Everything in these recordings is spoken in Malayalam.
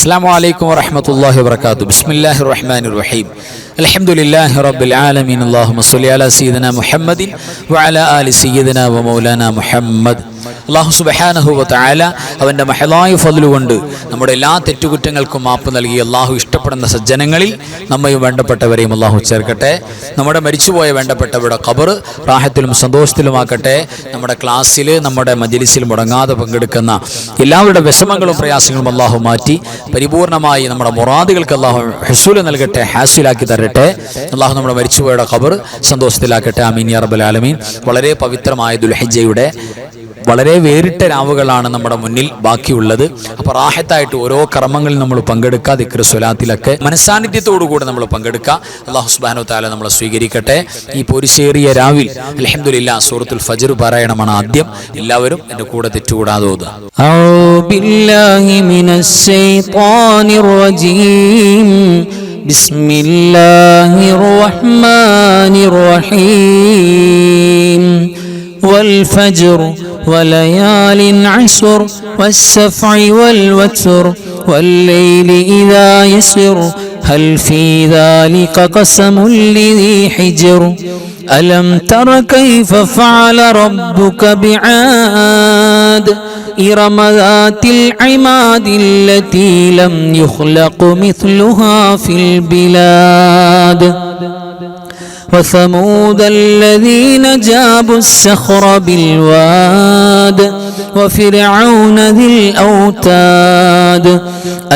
السلام عليكم ورحمة الله وبركاته. بسم الله الرحمن الرحيم. الحمد لله رب العالمين. اللهم صل على سيدنا محمد وعلى آل سيدنا ومولانا محمد. അല്ലാഹു സുബ്ഹാനഹു വ തആല അവൻ്റെ മഹളായ ഫദ്ല് കൊണ്ട് നമ്മുടെ എല്ലാ തെറ്റുകുറ്റങ്ങൾക്കും മാപ്പ് നൽകി അല്ലാഹു ഇഷ്ടപ്പെടുന്ന സജ്ജനങ്ങളിൽ നമ്മയും വേണ്ടപ്പെട്ടവരെയും അല്ലാഹു ചേർക്കട്ടെ. നമ്മുടെ മരിച്ചുപോയ വേണ്ടപ്പെട്ടവരുടെ ഖബർ റാഹത്തിലും സന്തോഷത്തിലുമാക്കട്ടെ. നമ്മുടെ ക്ലാസ്സിൽ നമ്മുടെ മജ്ലിസിൽ മുടങ്ങാതെ പങ്കെടുക്കുന്ന എല്ലാവരുടെ വിഷമങ്ങളും പ്രയാസങ്ങളും അല്ലാഹു മാറ്റി പരിപൂർണമായി നമ്മുടെ മുറാദുകൾക്ക് അല്ലാഹു ഹുസൂൽ നൽകട്ടെ, ഹാസിലാക്കി തരട്ടെ. അല്ലാഹു നമ്മുടെ മരിച്ചുപോയയുടെ ഖബർ സന്തോഷത്തിലാക്കട്ടെ. ആമീൻ യാ റബ്ബൽ ആലമീൻ. വളരെ പവിത്രമായ ദുൽഹിജ്ജയുടെ വളരെ വേറിട്ട രാവുകളാണ് നമ്മുടെ മുന്നിൽ ബാക്കിയുള്ളത്. അപ്പോൾ റാഹത്തായിട്ട് ഓരോ കർമ്മങ്ങളിൽ നമ്മൾ പങ്കെടുക്കുക. ദിക്ർ സ്വലാത്തിലൊക്കെ മനസാന്നിധ്യത്തോടുകൂടി നമ്മൾ പങ്കെടുക്കുക. അല്ലാഹു സുബ്ഹാനഹു വ തആല നമ്മളെ സ്വീകരിക്കട്ടെ. ഈ പൊരിശേറിയ രാവിൽ അൽഹംദുലില്ലാ സൂറത്തുൽ ഫജ്ർ പാരായണമാണ് ആദ്യം. എല്ലാവരും എൻ്റെ കൂടെ തെറ്റുകൂടാതെ ഓതുക. അഊദു ബില്ലാഹി മിനശ് ശൈത്വാനിർ റജീം. ബിസ്മില്ലാഹിർ റഹ്മാനിർ റഹീം. والفجر وليال عشر والشفع والوتر والليل إذا يسر هل في ذلك قسم لذي حجر ألم تر كيف فعل ربك بعاد إرم ذات العماد التي لم يخلق مثلها في البلاد وثمود الذين جابوا الصخر بالواد وفرعون ذي الأوتاد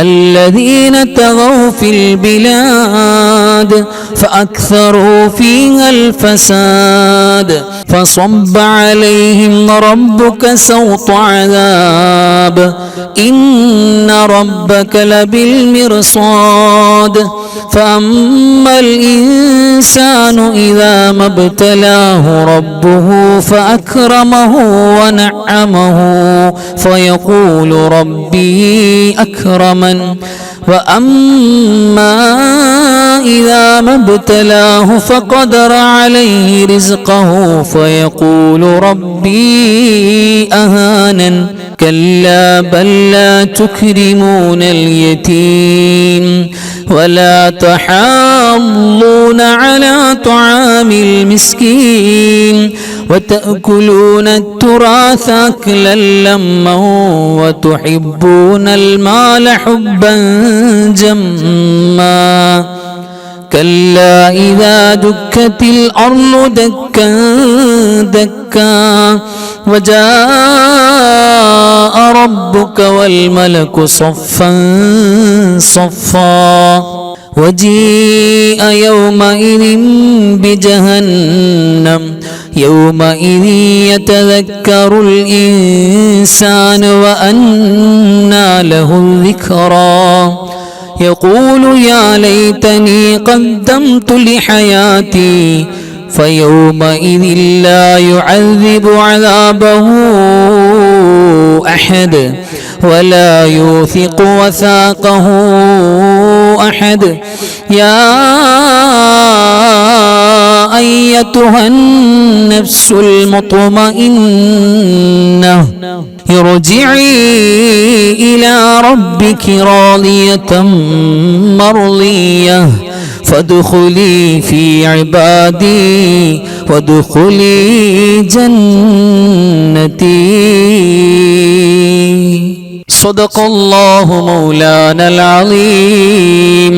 الذين طغوا في البلاد فأكثروا فيها الفساد فصب عليهم ربك سوط عذاب إن ربك لبالمرصاد فأما الإنسان إذا ما ابتلاه ربه فأكرمه ونعمه فيقول ربي أكرمن وأما إذا ما ابتلاه فقدر عليه رزقه فيقول ربي أهانن كلا بل لا تكرمون اليتيم ولا تحاضون على طعام المسكين وتأكلون التراث أكلا لما وتحبون المال حبا جما كلا إذا دكت الأرض دكا دكا وجاء ربك والملك صفا صفا وجيء يومئذ بجهنم يومئذ يتذكر الإنسان وأنى له الذكرى يقول يا ليتني قدمت لحياتي فيومئذ لا يعذب عذابه أحد ولا يوثق وثاقه أحد يا أيتها النفس المطمئنة ارجعي إلى ربك راضية مرضية فادخلي في عبادي وادخلي جنتي صدق الله مولانا العظيم.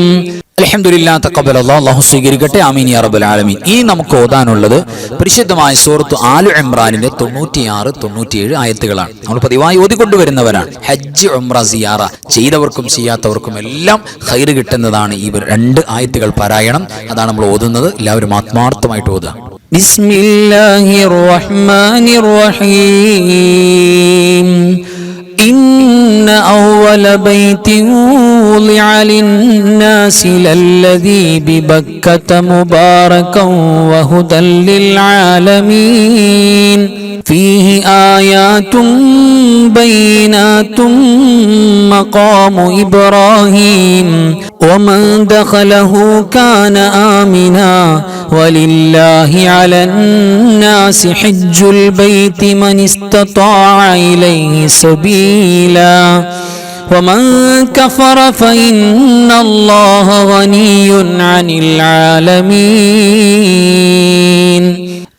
അൽഹംദുലില്ലാ തഖബ്ബലല്ലാഹ്. അല്ലാഹു സ്വീകരിക്കട്ടെ. ആമീൻ യാ റബ്ബൽ ആലമീൻ. ഇനി നമുക്ക് ഓതാനുള്ളത് പരിശുദ്ധമായ സൂറത്ത് ആലു ഇംറാനിന്റെ 96, 97 ആയത്തുകളാണ്. നമ്മൾ പതിവായി ഓതിക്കൊണ്ടുവരുന്നവരാണ്. ഹജ്ജ് ഉംറ സിയാറ ചെയ്തവർക്കും ചെയ്യാത്തവർക്കും എല്ലാം ഖൈർ കിട്ടുന്നതാണ് ഈ 2 ആയത്തുകൾ പാരായണം. അതാണ് നമ്മൾ ഓതുന്നത്. എല്ലാവരും ആത്മാർത്ഥമായിട്ട് ഓതുക. ബിസ്മില്ലാഹിർ റഹ്മാനിർ റഹീം. إن أول بيت وضع للناس للذي ببكة مباركا وهدى للعالمين فيه آيات بينات مقام إبراهيم ومن دخله كان آمنا ولله على الناس حج البيت من استطاع إليه سبيلا ومن كفر فإن الله غني عن العالمين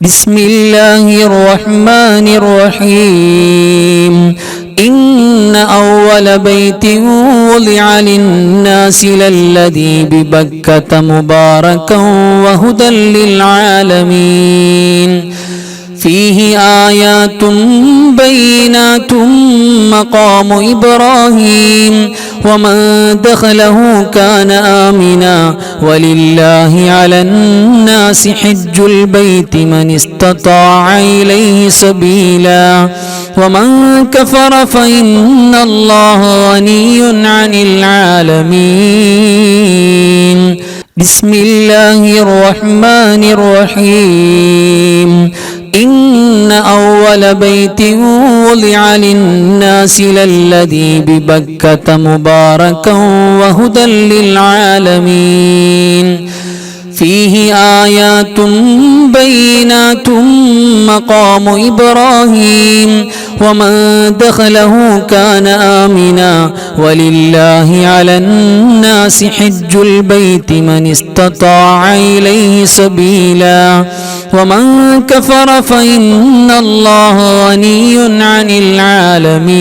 بسم الله الرحمن الرحيم إن أول بيت وضع للناس للذي ببكة مباركا وهدى للعالمين فيه آيات بينات مقام إبراهيم ومن دخله كان آمنا ولله على الناس حج البيت من استطاع إليه سبيلا ومن كفر فإن الله غني عن العالمين بسم الله الرحمن الرحيم إن أول بيت وضع للناس للذي ببكة مباركا وهدى للعالمين فيه آيات بينات مقام إبراهيم ومن دخله كان آمنا ولله على الناس حج البيت من استطاع إليه سبيلا ومن كفر فإن الله غني عن العالمين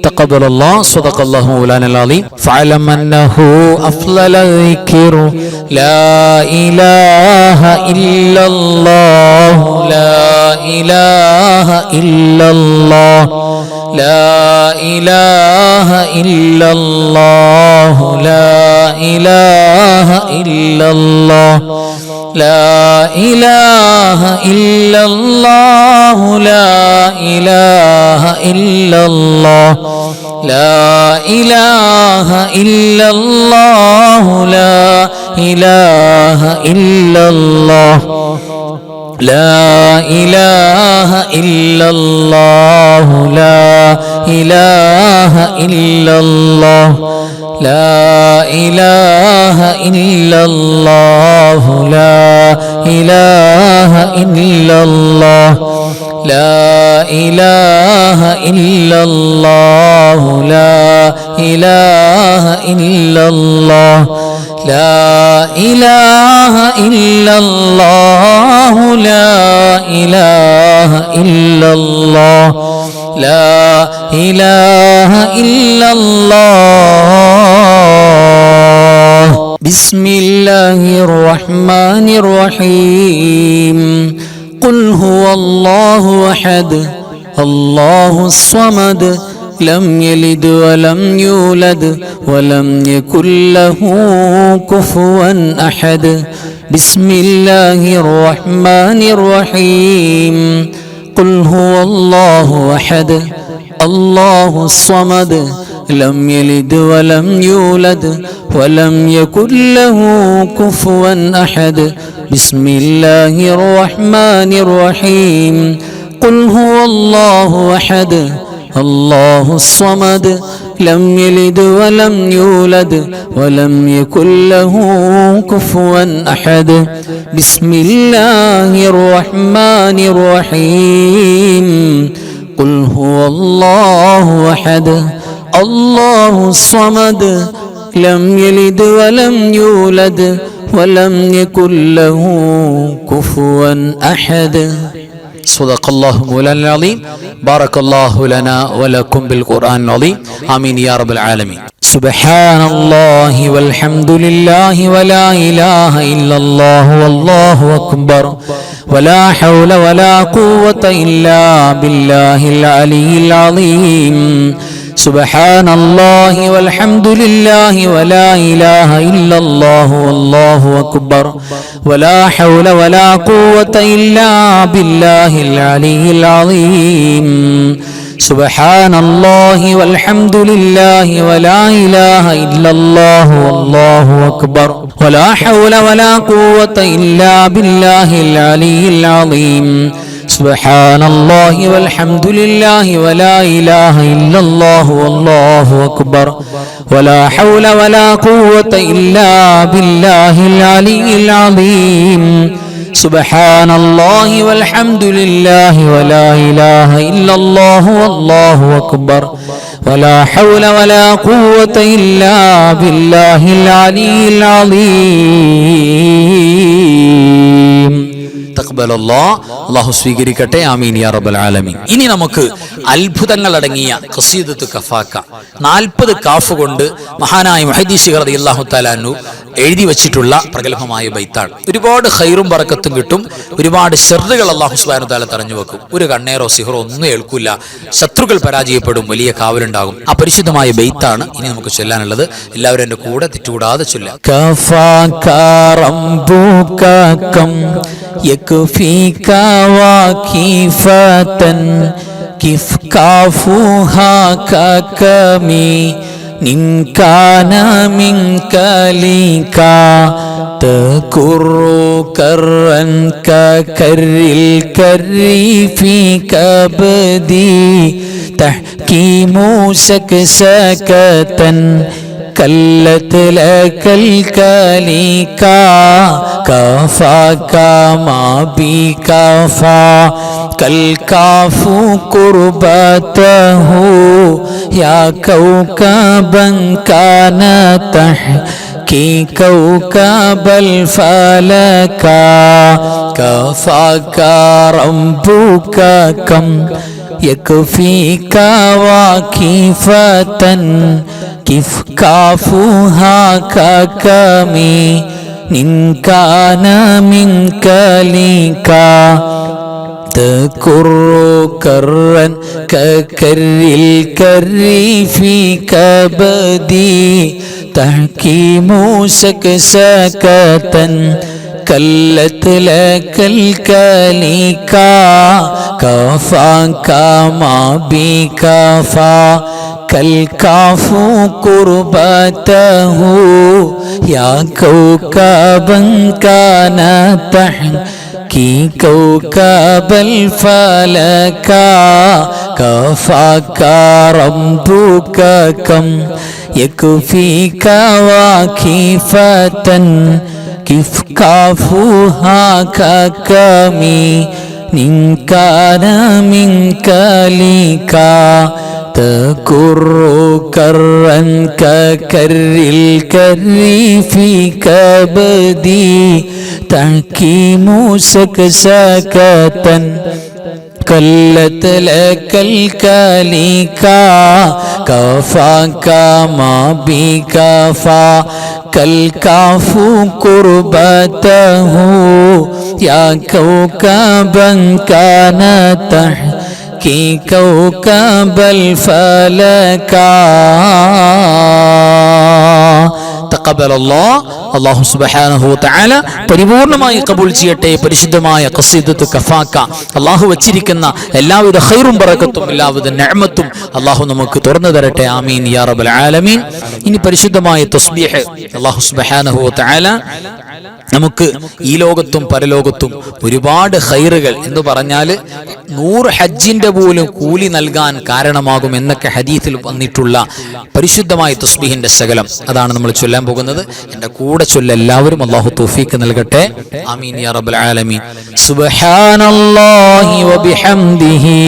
تقبل الله صدق الله مولانا العظيم فاعلم أنه أفضل الذكر لا إله إلا الله لا إله إلا الله لا إله إلا الله لا إله إلا الله لا إله إلا الله لا إله إلا الله لا إله إلا الله لا إله إلا الله لا إله إلا الله لا إله إلا الله لا إله إلا الله لا إله إلا الله لا إله إلا الله لا إله إلا الله لا إله إلا الله لا إله إلا الله لا إله إلا الله بسم الله الرحمن الرحيم قل هو الله أحد الله الصمد لم يلد ولم يولد ولم يكن له كفوا أحد بسم الله الرحمن الرحيم قل هو الله أحد الله الصمد لم يلد ولم يولد ولم يكن له كفوا أحد بسم الله الرحمن الرحيم قل هو الله أحد الله الصمد لم يلد ولم يولد ولم يكن له كفوا أحد بسم الله الرحمن الرحيم قل هو الله أحد الله الصمد لم يلد ولم يولد ولم يكن له كفوا أحد صدق الله مولانا العظيم بارك الله لنا ولكم بالقرآن العظيم آمين يا رب العالمين سبحان الله والحمد لله ولا إله إلا الله والله أكبر ولا حول ولا قوة إلا بالله العلي العظيم سبحان الله والحمد لله ولا إله إلا الله والله أكبر ولا حول ولا قوة إلا بالله العلي العظيم سبحان الله والحمد لله ولا إله إلا الله والله أكبر ولا حول ولا قوة إلا بالله العلي العظيم سبحان الله والحمد لله ولا إله إلا الله والله أكبر ولا حول ولا قوة إلا بالله العلي العظيم സുബ്ഹാനല്ലാഹി വൽഹംദുലില്ലാഹി വലാ ഇലാഹ ഇല്ലല്ലാഹു വല്ലാഹു അക്ബർ വലാ ഹൗല വലാ ഖുവത ഇല്ലാ ബില്ലാഹിൽ അലിയിൽ അലീം. അല്ലാഹു സ്വീകരിക്കട്ടെ. ആമീൻ യാ റബ്ബൽ ആലമീൻ. ഇനി നമുക്ക് അത്ഭുതങ്ങൾ അടങ്ങിയ ഖസീദത്തു കഫാക്ക 40 കാഫ് കൊണ്ട് മഹാനായ മുഹദ്ദിസ് റളിയല്ലാഹു തആല അൻഹു എഴുതി വെച്ചിട്ടുള്ള പ്രഗൽഭമായ ബൈത്താണ്. ഒരുപാട് ഖൈറും ബറക്കത്തും കിട്ടും. ഒരുപാട് ഷർറുകൾ അല്ലാഹു സുബ്ഹാനഹു വ തആല തടഞ്ഞു വെക്കും. ഒരു കണ്ണേറോ സിഹറോ ഒന്നും ഏൽക്കില്ല. ശത്രുക്കൾ പരാജയപ്പെടും. വലിയ കാവലുണ്ടാകും. ആ പരിശുദ്ധമായ ബൈത്താണ് ഇനി നമുക്ക് ചൊല്ലാനുള്ളത്. എല്ലാവരും എൻ്റെ കൂടെ തെറ്റുകൂടാതെ ചൊല്ലാം. കഫാക റബ്ബുക കം യക്ഫീക വഖീഫതൻ കിഫ് കാഫുഹാ കകമി നിൻ കാന മിൻക ലീകാ തകുറു കറൻ കകരിൽ കരി ഫീ കബദി തഹ്കീമു സകസകതൻ كلت لك الكليكا كفاك ما بكفا كالكاف قربته يا كوكبا كان تحكي كوكب الفلكا كفاك ربك كم يكفيك واكفة كيف كافوها ككمي إن كان منك ليكا تكر كرا ككر الكر في كبدي تحكيم سكسكة كلت لك الكليكا كفاك ما بكفا كالكاف قربته يا كوكبا كان تحكي كوكب الفلكا كفاك ربك كم يكفيك واكفة كيف كافوها ككمي إن كان منك ليكا تكر كرا ككر الكر في كبدي تحكيم سكسكة كلت لك الكليكا كفاك ما بكفا كالكاف قربته يا كوكبا كان تحكي كوكب الفلكا അല്ലാഹു സുബ്ഹാനഹു വ തആല പരിപൂർണമായി കബൂൽ ചെയ്യട്ടെ. പരിശുദ്ധമായ ഖസീദത്തു കഫാക്ക അല്ലാഹു വച്ചിരിക്കുന്ന എല്ലാവിധ ഖൈറും ബറക്കത്തും എല്ലാവിധ നിഅമത്തും അല്ലാഹു നമുക്ക് തുറന്നു തരട്ടെ. ആമീൻ യാ റബ്ബൽ ആലമീൻ. ഇനി പരിശുദ്ധമായ തസ്ബീഹ് അല്ലാഹു സുബ്ഹാനഹു വ തആല നമുക്ക് ഈ ലോകത്തും പരലോകത്തും ഒരുപാട് ഖൈറുകൾ എന്ന് പറഞ്ഞാൽ 100 ഹജ്ജിന്റെ പോലും കൂലി നൽകാൻ കാരണമാകും എന്നൊക്കെ ഹദീസിൽ വന്നിട്ടുള്ള പരിശുദ്ധമായ തസ്ബീഹിന്റെ ശകലം അതാണ് നമ്മൾ ചൊല്ലാൻ പോകുന്നത്. എൻ്റെ കൂടെ ചൊല്ല എല്ലാവരും. അല്ലാഹു തൗഫീഖ് നൽകട്ടെ. ആമീൻ യാ റബ്ബൽ ആലമീൻ. സുബ്ഹാനല്ലാഹി വബിഹംദിഹി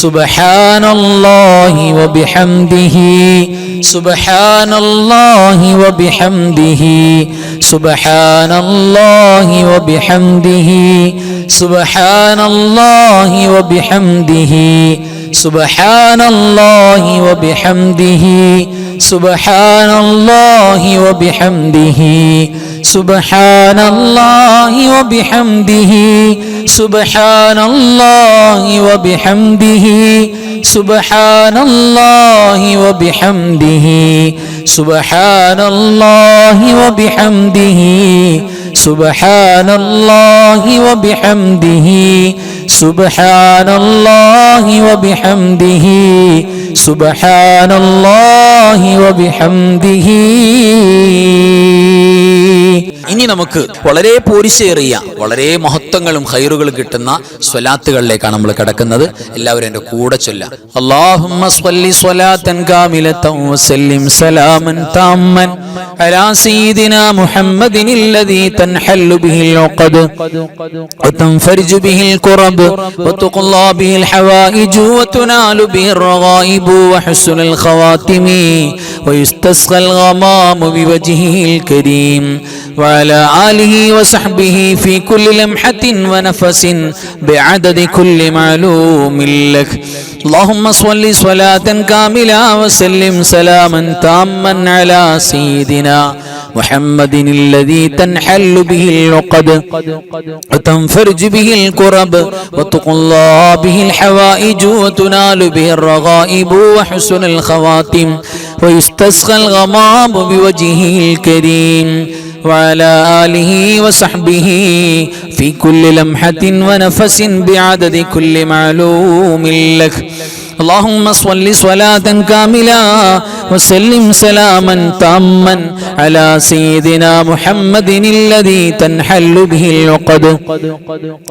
സുബ്ഹാനല്ലാഹി വബിഹംദിഹി സുബ്ഹാനല്ലാഹി വബിഹംദിഹി സുബ്ഹാനല്ലാഹി വബിഹംദിഹി സുബ്ഹാനല്ലാഹി വബിഹംദിഹി സുബ്ഹാനല്ലാഹി വബിഹംദിഹി സുബ്ഹാനല്ലാഹി വബിഹംദിഹി സുബ്ഹാനല്ലാഹി വബിഹംദിഹി സുബ്ഹാനല്ലാഹി വബിഹംദിഹി സുബ്ഹാനല്ലാഹി വബിഹംദിഹി സുബ്ഹാനല്ലാഹി വബിഹംദിഹി സുബ്ഹാനല്ലാഹി വബിഹംദിഹി സുബ്ഹാനല്ലാഹി വബിഹംദിഹി സുബ്ഹാനല്ലാഹി വബിഹംദിഹി ഇനി നമുക്ക് വളരെ പോരിശേറിയ വളരെ മഹത്വങ്ങളും ഖൈറുകളും കിട്ടുന്ന സ്വലാത്തുകളിലേക്കാണ് നമ്മൾ കിടക്കുന്നത്. എല്ലാവരും എൻ്റെ കൂടെ ചൊല്ലാം. അല്ലാഹുമ്മ സ്വല്ലി സ്വലാത്തൻ കാമിലതൻ വസല്ലിം സലാമൻ താമ്മൻ അലാ സയ്യിദിനാ മുഹമ്മദിൻ الذي تنحل به العقد وتنفرج به الكرب وتقضى به الحوائج وتنال به الرغائب وحسن الخواتم ويستسقى الغمام بوجهه الكريم وعلى آله وصحبه في كل لمحة ونفس بعدد كل معلوم لك. اللهم صل صلاة كاملة وسلم سلاما تاما على سيدنا محمد الذي تنحل به العقد وتنفرج به الكرب وتقضى به الحوائج وتنال به الرغائب وحسن الخواتم ويستسقى الغمام بوجهه الكريم وعلى آله وصحبه في كل لمحة ونفس بعدد كل معلوم لك. اللهم صل صلاة كاملة وسلم سلاما تاما على سيدنا محمد الذي تنحل به العقد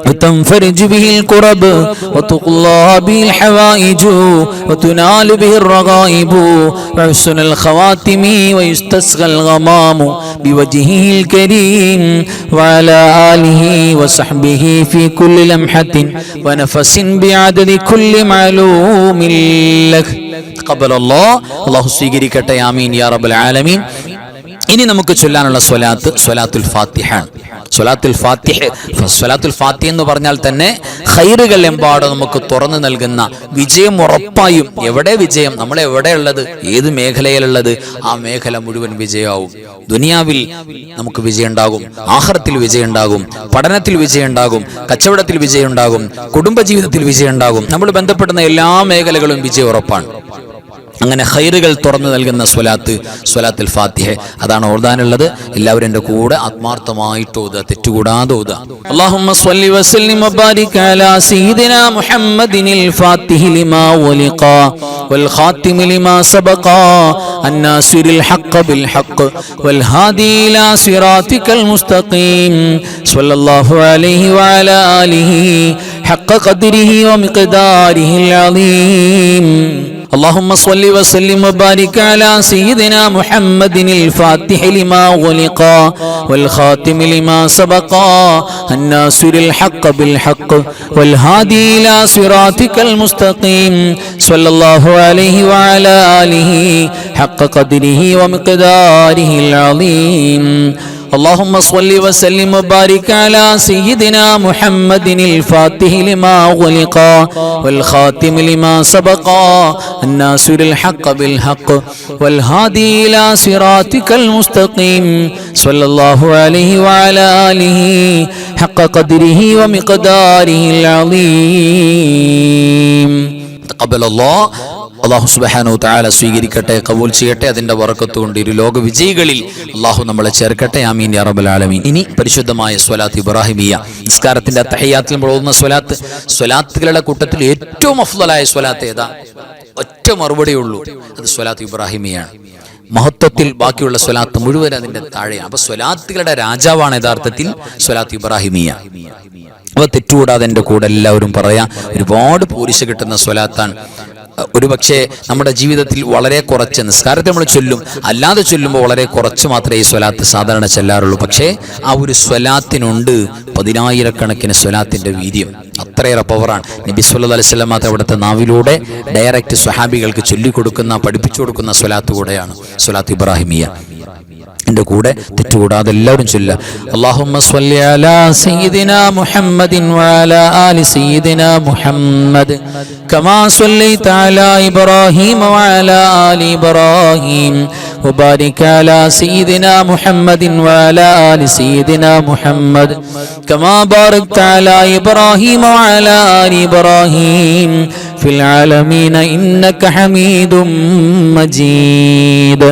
وتنفرج به الكرب وتقضى به الحوائج وتنال به الرغائب وحسن الخواتم ويستسقى الغمام بوجهه الكريم وعلى آله وصحبه في كل لمحة ونفس بعدد كل معلوم അല്ലാഹു സ്വീകരിക്കട്ടെ. ആമീൻ യാ റബ്ബൽ ആലമീൻ. ഇനി നമുക്ക് ചൊല്ലാനുള്ള സ്വലാത്ത് സ്വലാത്തുൽ ഫാത്തിഹ. സ്വലാത്തുൽ ഫാത്തിഹ എന്ന് പറഞ്ഞാൽ തന്നെ ഖൈറുകൾ എമ്പാടും നമുക്ക് തുറന്നു നൽകുന്ന വിജയം ഉറപ്പായും. എവിടെ വിജയം? നമ്മൾ എവിടെയുള്ളത്, ഏത് മേഖലയിലുള്ളത്, ആ മേഖല മുഴുവൻ വിജയമാവും. ദുനിയാവിൽ നമുക്ക് വിജയം ഉണ്ടാകും, ആഖിറത്തിൽ വിജയം ഉണ്ടാകും, പഠനത്തിൽ വിജയം ഉണ്ടാകും, കച്ചവടത്തിൽ വിജയം ഉണ്ടാകും, കുടുംബജീവിതത്തിൽ വിജയം ഉണ്ടാകും. നമ്മൾ ബന്ധപ്പെടുന്ന എല്ലാ മേഖലകളും വിജയം ഉറപ്പാണ്. അങ്ങനെ ഖൈറുകൾ തുറന്നു നൽകുന്ന സ്വലാത്തുൽ ഫാത്തിഹ അതാണ് ഓതാനുള്ളത്. എല്ലാവരും എൻ്റെ കൂടെ ആത്മാർത്ഥമായിട്ട് ഓതുക, തെറ്റുകൂടാതെ ഓതുക. അല്ലാഹുമ്മ സ്വല്ലി വസല്ലിം വബാരിക് അലാ സയ്യിദിനാ മുഹമ്മദിനിൽ ഫാത്തിഹി ലിമാ വലിഖ വൽ ഖാതിമി ലിമാ സബഖ അന്നാസിറിൽ ഹഖ് ബിൽ ഹഖ് വൽ ഹാദി ഇലാ സിറാതികൽ മുസ്തഖീം സ്വല്ലല്ലാഹു അലൈഹി വഅലാ ആലിഹി ഹഖ് ഖദ്രിഹി വമിഖ്ദാരിഹിൽ അളീം. اللهم صل وسلم وبارك على سيدنا محمد الفاتح لما غلق والخاتم لما سبق الناصر الحق بالحق والهادي إلى صراطك المستقيم صلى الله عليه وعلى آله حق قدره ومقداره العظيم. اللهم صل وسلم وبارك على سيدنا محمد الفاتح لما غلق والخاتم لما سبق الناصر الحق بالحق والهادي إلى صراطك المستقيم صلى الله عليه وعلى آله حق قدره ومقداره العظيم. تقبل الله. അല്ലാഹു സുബ്ഹാനഹു തആല സ്വീകരിക്കട്ടെ, കബൂൽ ചെയ്യട്ടെ. അതിന്റെ ബറക്കത്ത് കൊണ്ട് ഇരു ലോക വിജയികളിൽ അല്ലാഹു നമ്മളെ ചേർക്കട്ടെ. ആമീൻ യാ റബ്ബൽ ആലമീൻ. ഇനി പരിശുദ്ധമായ സ്വലാത്ത് ഇബ്രാഹിമിയ, നിസ്കാരത്തിന്റെ തഹയ്യാത്തിൽ നമ്മൾ ഓതുന്ന സ്വലാത്തുകളുടെ കൂട്ടത്തിൽ ഏറ്റവും അഫ്ളലായ സ്വലാത്ത് ഏതാ? ഒറ്റ മറുപടിയുള്ളൂ, അത് സ്വലാത്ത് ഇബ്രാഹിമിയാണ്. മഹത്വത്തിൽ ബാക്കിയുള്ള സ്വലാത്ത് മുഴുവൻ അതിന്റെ താഴെയാണ്. അപ്പൊ സ്വലാത്തുകളുടെ രാജാവാണ് യഥാർത്ഥത്തിൽ സ്വലാത്ത് ഇബ്രാഹിമിയ. അപ്പൊ തെറ്റുകൂടാതെ എൻ്റെ കൂടെ എല്ലാവരും പറയാം. ഒരുപാട് പോരിശ കിട്ടുന്ന സ്വലാത്താണ്. ഒരു പക്ഷേ നമ്മുടെ ജീവിതത്തിൽ വളരെ കുറച്ച് നിസ്കാരത്തെ നമ്മൾ ചൊല്ലും, അല്ലാതെ ചൊല്ലുമ്പോൾ വളരെ കുറച്ച് മാത്രമേ ഈ സ്വലാത്ത് സാധാരണ ചെല്ലാറുള്ളൂ. പക്ഷേ ആ ഒരു സ്വലാത്തിനുണ്ട് 10,000 സ്വലാത്തിന്റെ വീര്യം. അത്രയേറെ പവറാണ്. നബി സല്ലല്ലാഹു അലൈഹി വസല്ലം അവിടുത്തെ നാവിലൂടെ ഡയറക്റ്റ് സ്വഹാബികൾക്ക് ചൊല്ലിക്കൊടുക്കുന്ന, പഠിപ്പിച്ചു കൊടുക്കുന്ന സ്വലാത്ത് കൂടെയാണ് സ്വലാത്ത് ഇബ്രാഹിമിയ. എൻ്റെ കൂടെ തെറ്റുകൂടാതെ എല്ലാവരും ചൊല്ലുക. അല്ലാഹുമ്മ സ്വല്ലി അലാ സയ്യിദിനാ മുഹമ്മദിൻ വഅലാ ആലി സയ്യിദിനാ മുഹമ്മദ് കമാ സ്വല്ലൈത അലാ ഇബ്രാഹീം വഅലാ ആലി ഇബ്രാഹീം وبارك على سيدنا محمد وعلى آل سيدنا محمد كما باركت على إبراهيم وعلى آل إبراهيم في العالمين إنك حميد مجيد.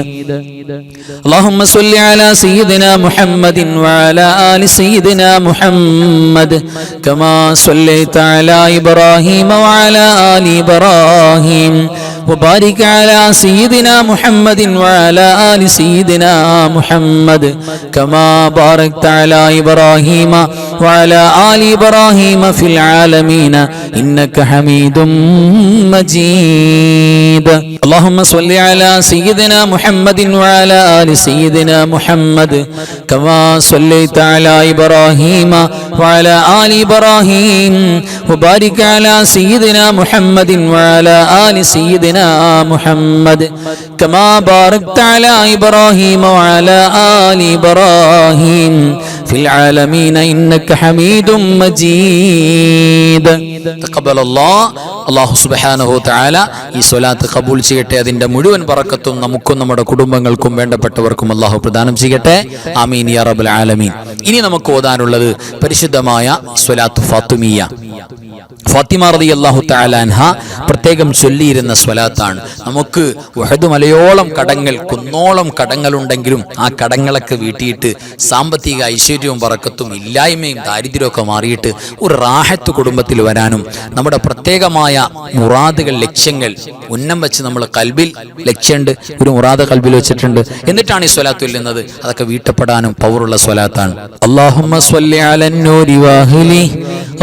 اللهم صل على سيدنا محمد وعلى آل سيدنا محمد كما صليت على إبراهيم وعلى آل إبراهيم وبارك على سيدنا محمد وعلى آل سيدنا محمد كما باركت على إبراهيم وعلى آل إبراهيم في العالمين إنك حميد مجيد. اللهم صل على سيدنا محمد وعلى آل سيدنا محمد كما صليت على إبراهيم وعلى آل إبراهيم وبارك على سيدنا محمد وعلى آل سيدنا محمد كما باركت على إبراهيم وعلى آل إبراهيم في العالمين إنك حميد مجيد. تقبل الله. അല്ലാഹു സുബ്ഹാനഹു തആല ഈ സ്വലാത്ത് ഖബൂൽ ചെയ്യട്ടെ. അതിന്റെ മുഴുവൻ ബറക്കത്തും നമുക്കും നമ്മുടെ കുടുംബങ്ങൾക്കും വേണ്ടപ്പെട്ടവർക്കും അല്ലാഹു പ്രദാനം ചെയ്യട്ടെ. ആമീൻ യാ റബ്ബൽ ആലമീൻ. ഇനി നമുക്ക് ഓതാനുള്ളത് പരിശുദ്ധമായ സ്വലാത്ത് ഫാത്തിമിയ. ഫാത്തിമ റളിയല്ലാഹു തആല അൻഹ പ്രത്യേകം ചൊല്ലിയിരുന്ന സ്വലാത്താണ്. നമുക്ക് ഉഹദ് മലയോളം കടങ്ങൾ, കുന്നോളം കടങ്ങളുണ്ടെങ്കിലും ആ കടങ്ങളൊക്കെ വീട്ടിയിട്ട് സാമ്പത്തിക ഐശ്വര്യവും ബറക്കത്തും ഇല്ലായ്മയും ദാരിദ്ര്യമൊക്കെ മാറിയിട്ട് ഒരു റാഹത്ത് കുടുംബത്തിൽ വരാനും നമ്മുടെ പ്രത്യേകമായ മുറാദുകൾ, ലക്ഷ്യങ്ങൾ ഉന്നം വെച്ച് നമ്മൾ കൽബിൽ ലക്ഷ്യമുണ്ട്, ഒരു മുറാദ് കൽബിൽ വെച്ചിട്ടുണ്ട്, എന്നിട്ടാണ് ഈ സ്വലാത്ത് ചൊല്ലുന്നത്. അതൊക്കെ വീട്ടപ്പെടാനും പവറുള്ള സ്വലാത്താണ്. അല്ലാഹുമ്മ സ്വല്ലി അലൻ നൂരി വാഹിലി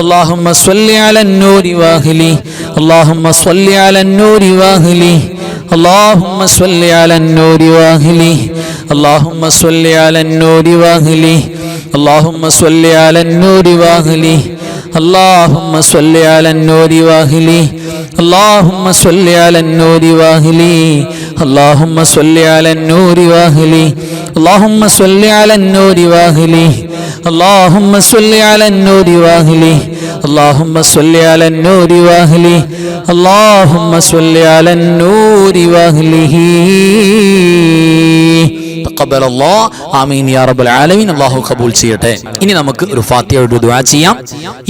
اللهم صل على النور واهلي اللهم صل على النور واهلي اللهم صل على النور واهلي اللهم صل على النور واهلي اللهم صل على النور واهلي اللهم صل على النور واهلي اللهم صل على النور واهلي اللهم صل على النور واهلي اللهم صل على النور واهلي اللهم صل على النور واهلي اللهم صل على النور واهلي اللهم صل على النور واهله. تقبل الله. ആമീൻ യാ റബ്ബൽ ആലമീൻ. അല്ലാഹു ഖബൂൽ ചെയ്യട്ടെ. ഇനി നമുക്ക് ഒരു ഫാത്തിഹയുടെ ദുആ ചെയ്യാം.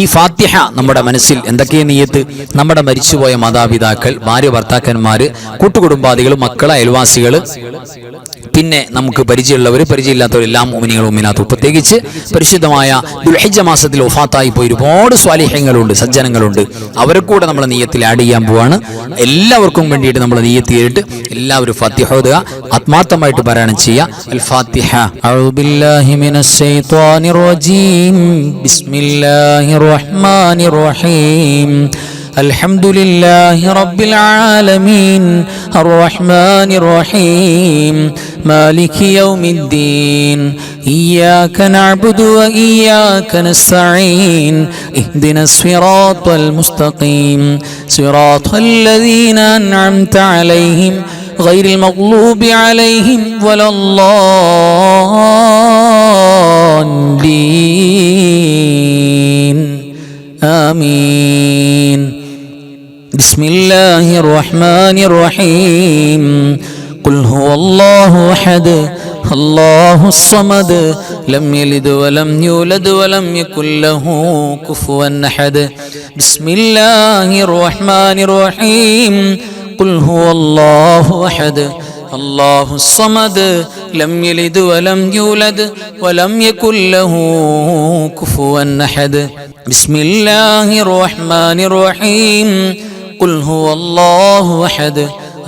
ഈ ഫാത്തിഹ നമ്മുടെ മനസ്സിൽ എന്തൊക്കെ നിയ്യത്ത്? നമ്മുടെ മരിച്ചുപോയ മാതാപിതാക്കൾ, ഭാര്യ ഭർത്താക്കന്മാർ, കൂട്ടുകുടുംബാദികൾ, മക്കൾ, അയൽവാസികൾ, പിന്നെ നമുക്ക് പരിചയമുള്ളവർ, പരിചയമില്ലാത്തവരെല്ലാം മുഅ്മിനീങ്ങളും മുഅ്മിനാത്തും, പ്രത്യേകിച്ച് പരിശുദ്ധമായ ദുൽഹിജ്ജ മാസത്തിൽ വഫാത്തായി പോയി ഒരുപാട് സ്വാലിഹ്യങ്ങളുണ്ട്, സജ്ജനങ്ങളുണ്ട്. അവരെ കൂടെ നമ്മൾ നിയ്യത്തിൽ ആഡ് ചെയ്യാൻ പോവാണ്. എല്ലാവർക്കും വേണ്ടിയിട്ട് നമ്മൾ നിയ്യത്ത് ചെയ്തിട്ട് എല്ലാവരും ഫാത്തിഹ ഓതുക, ആത്മാർത്ഥമായിട്ട് പാരായണം ചെയ്യുക. അൽ ഫാത്തിഹ. അഊദു ബില്ലാഹി മിനശ് ശൈത്വാനിർ റജീം. ബിസ്മില്ലാഹിർ റഹ്മാനിർ റഹീം. الحمد لله رب العالمين الرحمن الرحيم مالك يوم الدين إياك نعبد وإياك نستعين اهدنا الصراط المستقيم صراط الذين أنعمت عليهم غير المغلوب عليهم ولا الضالين آمين. بسم الله الرحمن الرحيم. قل هو الله أحد الله الصمد لم يلد ولم يولد ولم يكن له كفوا أحد. بسم الله الرحمن الرحيم. قل هو الله أحد الله الصمد لم يلد ولم يولد ولم يكن له كفوا أحد. بسم الله الرحمن الرحيم. قل هو الله أحد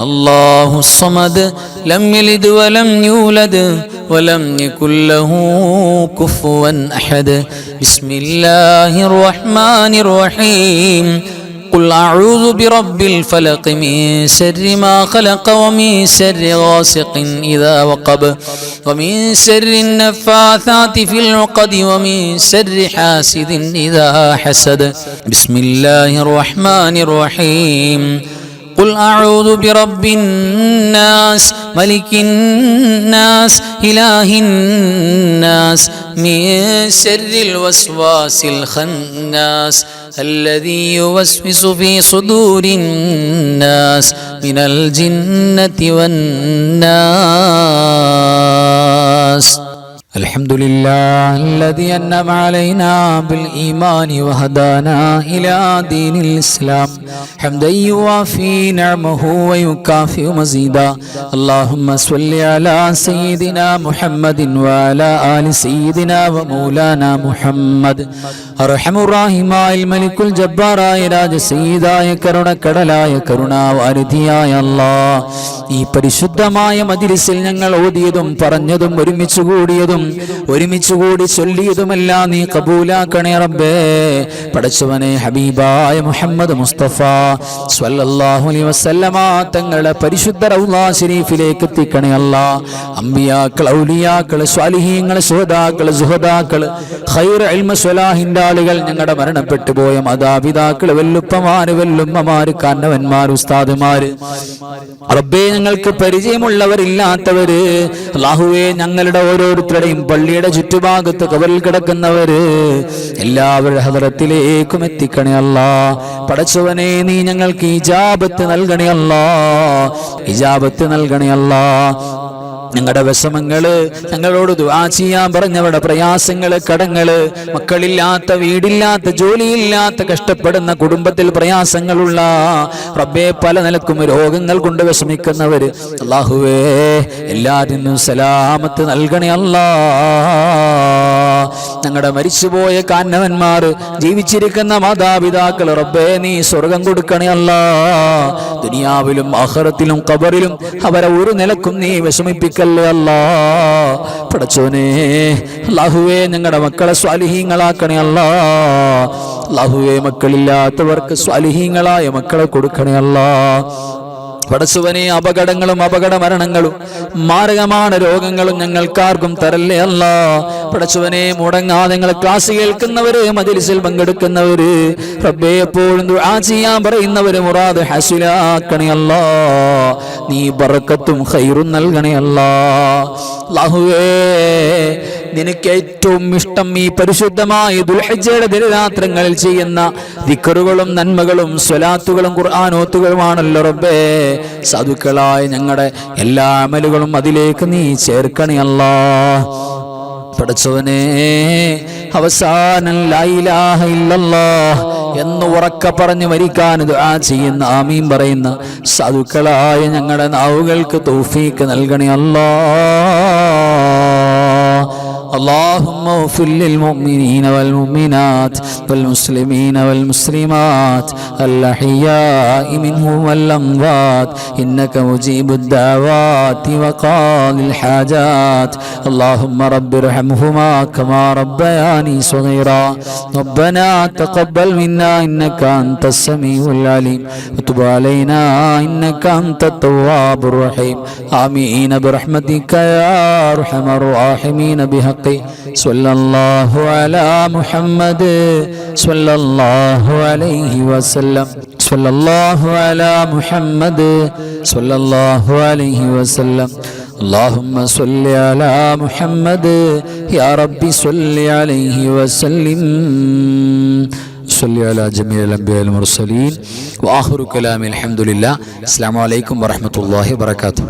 الله الصمد لم يلد ولم يولد ولم يكن له كفوا أحد. بسم الله الرحمن الرحيم. قل أعوذ برب الفلق من شر ما خلق ومن شر غاسق إذا وقب ومن شر النفاثات في العقد ومن شر حاسد إذا حسد. بسم الله الرحمن الرحيم. قل أعوذ برب الناس ملك الناس إله الناس من شر الوسواس الخناس الذي يوسوس في صدور الناس من الجنة والناس. الحمد الحمد لله الذي أنعم علينا بالإيمان وهدانا إلى دين الإسلام حمدا يوافي نعمه ويكافئ مزيدا اللهم صل على سيدنا محمد وعلى آل سيدنا ومولانا محمد أرحم الراحمين الملك الجبار രാജ സയ്യിദായ കരുണക്കടലായ കരുണാവാരിധിയായ അല്ലാഹ് ഈ പരിശുദ്ധമായ മജ്‌ലിസിൽ ഞങ്ങൾ ഓതിയതും പറഞ്ഞതും ഒരുമിച്ച് കൂടി ചൊല്ലിയതുമെല്ലാം നീ കബൂലാക്കണേ റബ്ബേ. പടച്ചവനെ ഹബീബായ മുഹമ്മദ് മുസ്തഫ സ്വല്ലല്ലാഹു അലൈഹി വസല്ലമ തങ്ങളുടെ പരിശുദ്ധ റൗള ശരീഫിലേക്ക് എത്തിക്കണേ അല്ലാഹ്. അമ്പിയാക്കൾ, ഔലിയാക്കൾ, സ്വാലിഹീങ്ങൾ, ശുഹദാക്കൾ, സുഹദാക്കൾ, ഖൈർ ഇൽമ സ്വലാഹിന്റെ ആളുകൾ, ഞങ്ങളുടെ മരണപ്പെട്ടു പോയ മാതാപിതാക്കൾ, വെല്ലുപ്പമാര്, വെല്ലുമ്മമാര്, കാരണവന്മാര്, ഉസ്താദുമാര്, റബ്ബേ ഞങ്ങൾക്ക് പരിചയമുള്ളവരില്ലാത്തവര്, അല്ലാഹുവേ ഞങ്ങളുടെ ഓരോരുത്തരുടെയും പള്ളിയുടെ ചുറ്റുഭാഗത്ത് കബറിൽ കിടക്കുന്നവര് എല്ലാവരുടെ ഹദറത്തിലേക്കും എത്തിക്കണേ അല്ലാഹ്. പടച്ചവനെ നീ ഞങ്ങൾക്ക് ഇജാബത്ത് നൽകണേ അല്ലാഹ്, ഇജാബത്ത് നൽകണേ അല്ലാഹ്. ഞങ്ങളുടെ വിഷമങ്ങള്, ഞങ്ങളോട് ദുആ ചെയ്യാൻ പറഞ്ഞവരുടെ പ്രയാസങ്ങള്, കടങ്ങള്, മക്കളില്ലാത്ത, വീടില്ലാത്ത, ജോലിയില്ലാത്ത, കഷ്ടപ്പെടുന്ന കുടുംബത്തിൽ പ്രയാസങ്ങളുള്ള റബ്ബേ, പല നിലക്കും രോഗങ്ങൾ കൊണ്ട് വിഷമിക്കുന്നവര്, അല്ലാഹുവേ എല്ലാത്തിനും സലാമത്ത് നൽകണേ അല്ലാഹ്. ഞങ്ങളുടെ മരിച്ചുപോയ കാരണവന്മാർ, ജീവിച്ചിരിക്കുന്ന മാതാപിതാക്കൾ, റബ്ബേ നീ സ്വർഗം കൊടുക്കണേ അല്ലാഹ്. ദുനിയാവിലും ആഖിറത്തിലും ഖബറിലും അവരെ ഒരു നിലക്കും നീ വിഷമിപ്പിക്കല്ലേ അല്ലാഹ്. പടച്ചോനെ അല്ലാഹുവേ ഞങ്ങളുടെ മക്കളെ സ്വാലിഹീങ്ങളാക്കണേ അല്ലാഹ്. അല്ലാഹുവേ മക്കളില്ലാത്തവർക്ക് സ്വാലിഹീങ്ങളായ മക്കളെ കൊടുക്കണേ അല്ലാഹ്. പടച്ചവനെ അപകടങ്ങളും അപകട മരണങ്ങളും മാരകமான രോഗങ്ങളും ഞങ്ങൾക്കാർക്കും തരല്ലേ അല്ലാഹ്. പടച്ചവനെ മുടങ്ങാതെ ഞങ്ങൾ ക്ലാസ് കേൾക്കുന്നവര്, മജ്‌ലിസിൽ പങ്കെടുക്കുന്നവര്, റബ്ബേ എപ്പോഴും ദുആ ചെയ്യാൻ പറയുന്നവര് മുറാദ് ഹസിലാക്കണേ അല്ലാഹ്. നീ ബറക്കത്തും ഖൈറും നൽകണേ അല്ലാഹ്. അല്ലാഹുവേ നിനക്ക് ഏറ്റവും ഇഷ്ടം ഈ പരിശുദ്ധമായ ദുൽഹിജ്ജയുടെ ദിനരാത്രങ്ങളിൽ ചെയ്യുന്ന ദിക്റുകളും നന്മകളും സ്വലാത്തുകളും ഖുർആനോത്തുകളുമാണല്ലോ റബ്ബേ. സാധുക്കളായ ഞങ്ങളുടെ എല്ലാ അമലുകളും അതിലേക്ക് നീ ചേർക്കണേ അല്ലാഹ്. പടച്ചവനെ അവസാനം ലാ ഇലാഹ ഇല്ലല്ലാഹ് എന്ന് ഉറക്കെ പറഞ്ഞ് മരിക്കാൻ ദുആ ചെയ്യുന്ന, ആമീൻ പറയുന്ന സാധുക്കളായ ഞങ്ങളുടെ നാവുകൾക്ക് തൗഫീഖ് നൽകണേ അല്ലാഹ്. اللهم اغفر للمؤمنين والمؤمنات والمسلمين والمسلمات الأحياء منهم والأموات إنك مجيب الدعوات وقاضي الحاجات اللهم رب ارحمهما كما ربياني صغيرا ربنا تقبل منا إنك أنت السميع العليم وتب علينا إنك أنت التواب الرحيم آمين برحمتك يا أرحم الراحمين بحق صلى الله على محمد صلى الله عليه وسلم صلى الله على محمد صلى الله عليه وسلم اللهم صل على محمد يا ربي صل عليه وسلم صل على جميع الأنبياء والمرسلين وآخر كلام الحمد لله السلام عليكم ورحمة الله وبركاته.